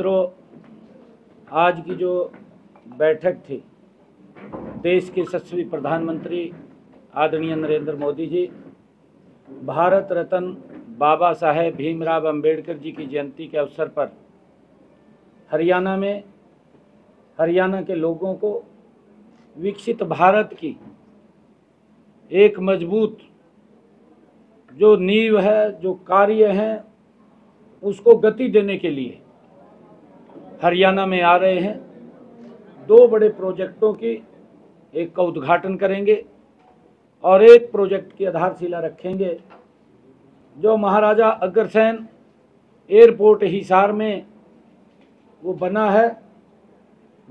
मित्रों, आज की जो बैठक थी, देश के यशस्वी प्रधानमंत्री आदरणीय नरेंद्र मोदी जी भारत रत्न बाबा साहेब भीमराव अंबेडकर जी की जयंती के अवसर पर हरियाणा के लोगों को विकसित भारत की एक मजबूत जो नींव है, जो कार्य हैं, उसको गति देने के लिए हरियाणा में आ रहे हैं। दो बड़े प्रोजेक्टों की एक का उद्घाटन करेंगे और एक प्रोजेक्ट की आधारशिला रखेंगे। जो महाराजा अग्रसेन एयरपोर्ट हिसार में वो बना है,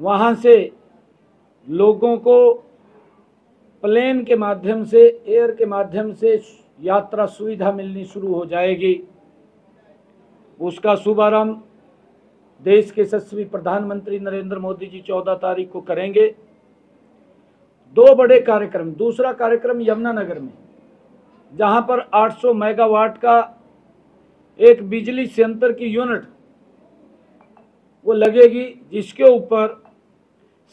वहाँ से लोगों को प्लेन के माध्यम से, एयर के माध्यम से यात्रा सुविधा मिलनी शुरू हो जाएगी। उसका शुभारंभ देश के यशस्वी प्रधानमंत्री नरेंद्र मोदी जी 14 तारीख को करेंगे। दो बड़े कार्यक्रम, दूसरा कार्यक्रम यमुनानगर में, जहां पर 800 मेगावाट का एक बिजली संयंत्र की यूनिट वो लगेगी, जिसके ऊपर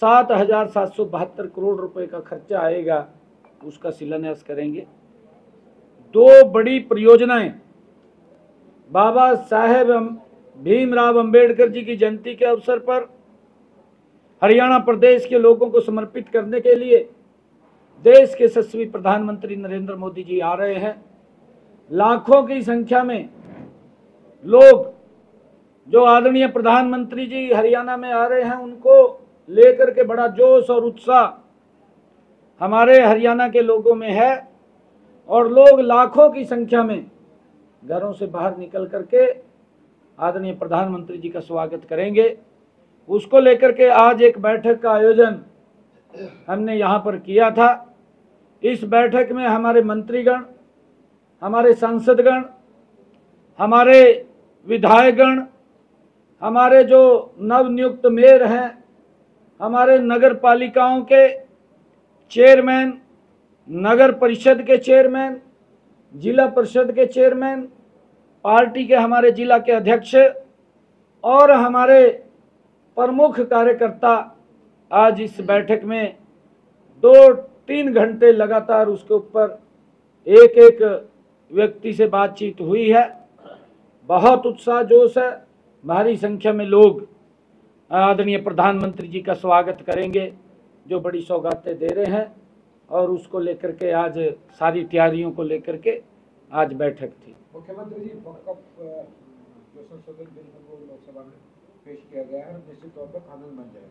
7,772 करोड़ रुपए का खर्चा आएगा, उसका शिलान्यास करेंगे। दो बड़ी परियोजनाएं बाबा साहेब भीमराव अंबेडकर जी की जयंती के अवसर पर हरियाणा प्रदेश के लोगों को समर्पित करने के लिए देश के यशस्वी प्रधानमंत्री नरेंद्र मोदी जी आ रहे हैं। लाखों की संख्या में लोग जो आदरणीय प्रधानमंत्री जी हरियाणा में आ रहे हैं, उनको लेकर के बड़ा जोश और उत्साह हमारे हरियाणा के लोगों में है और लोग लाखों की संख्या में घरों से बाहर निकल करके आदरणीय प्रधानमंत्री जी का स्वागत करेंगे। उसको लेकर के आज एक बैठक का आयोजन हमने यहाँ पर किया था। इस बैठक में हमारे मंत्रीगण, हमारे सांसदगण, हमारे विधायकगण, हमारे जो नवनियुक्त मेयर हैं, हमारे नगर पालिकाओं के चेयरमैन, नगर परिषद के चेयरमैन, जिला परिषद के चेयरमैन, पार्टी के हमारे जिला के अध्यक्ष और हमारे प्रमुख कार्यकर्ता आज इस बैठक में 2-3 घंटे लगातार उसके ऊपर एक एक व्यक्ति से बातचीत हुई है। बहुत उत्साह जोश है। भारी संख्या में लोग आदरणीय प्रधानमंत्री जी का स्वागत करेंगे, जो बड़ी सौगातें दे रहे हैं, और उसको लेकर के आज सारी तैयारियों को लेकर के आज बैठक थी। मुख्यमंत्री जी, जो संशोधन बिल है वो लोकसभा में पेश किया गया है, निश्चित तौर पर कानून बन जाएगा।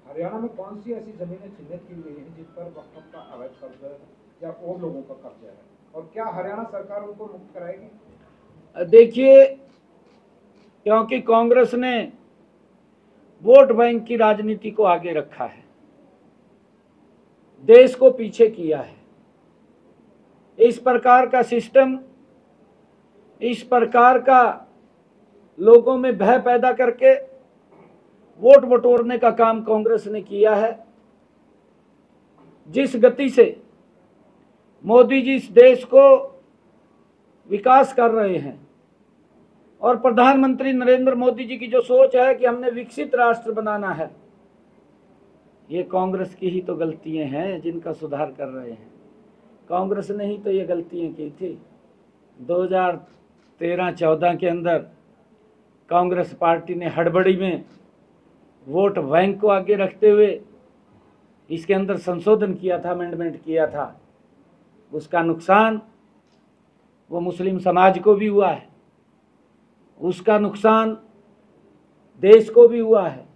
हरियाणा में कौन सी ऐसी जमीनें चिन्हित की गई हैं जिन पर वक्फ का अवैध कब्जा या और लोगों का कब्जा है, और क्या हरियाणा सरकार उनको मुक्त कराएगी? देखिए, क्योंकि कांग्रेस ने वोट बैंक की राजनीति को आगे रखा है, देश को पीछे किया है, इस प्रकार का सिस्टम, इस प्रकार का लोगों में भय पैदा करके वोट बटोरने का काम कांग्रेस ने किया है। जिस गति से मोदी जी इस देश को विकास कर रहे हैं और प्रधानमंत्री नरेंद्र मोदी जी की जो सोच है कि हमने विकसित राष्ट्र बनाना है, ये कांग्रेस की ही तो गलतियां हैं जिनका सुधार कर रहे हैं। कांग्रेस ने ही तो ये गलतियां की थी। 2013-14 के अंदर कांग्रेस पार्टी ने हड़बड़ी में वोट बैंक को आगे रखते हुए इसके अंदर संशोधन किया था, अमेंडमेंट किया था। उसका नुकसान वो मुस्लिम समाज को भी हुआ है, उसका नुकसान देश को भी हुआ है,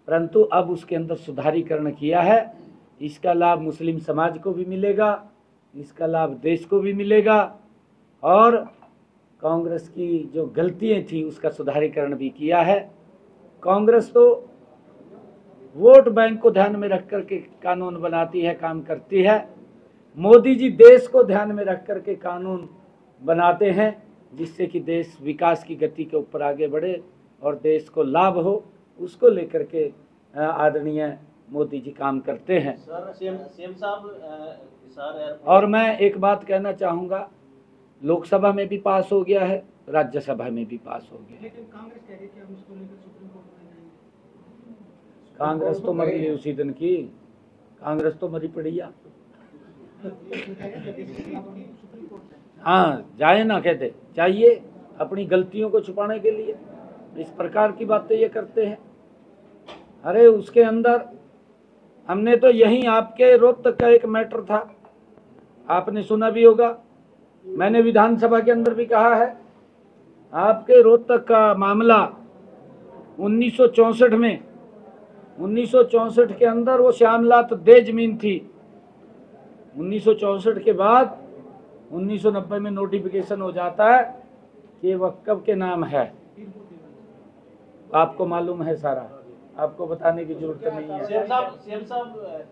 परंतु अब उसके अंदर सुधारीकरण किया है। इसका लाभ मुस्लिम समाज को भी मिलेगा, इसका लाभ देश को भी मिलेगा, और कांग्रेस की जो गलतियां थी उसका सुधारीकरण भी किया है। कांग्रेस तो वोट बैंक को ध्यान में रख करके कानून बनाती है, काम करती है। मोदी जी देश को ध्यान में रख करके कानून बनाते हैं, जिससे कि देश विकास की गति के ऊपर आगे बढ़े और देश को लाभ हो, उसको लेकर के आदरणीय मोदी जी काम करते हैं। सीएम साहब, और मैं एक बात कहना चाहूँगा, लोकसभा में भी पास हो गया है, राज्यसभा में भी पास हो गया। लेकिन कांग्रेस कह रही है कि हम इसको लेकर सुप्रीम कोर्ट में जाएंगे। कांग्रेस तो मर गई उसी दिन की, कांग्रेस तो मरी पड़ी है। सुप्रीम कोर्ट जाए। हाँ जाए ना, कहते चाहिए अपनी गलतियों को छुपाने के लिए इस प्रकार की बातें ये करते हैं। अरे उसके अंदर हमने तो यहीं आपके रोहतक का एक मैटर था, आपने सुना भी होगा, मैंने विधानसभा के अंदर भी कहा है, आपके रोहतक का मामला 1964 में, 1964 के अंदर वो श्यामलात दे जमीन थी। 1964 के बाद 1990 में नोटिफिकेशन हो जाता है कि वक्फ के नाम है। आपको मालूम है सारा, आपको बताने की जरूरत नहीं है। सीएम साहब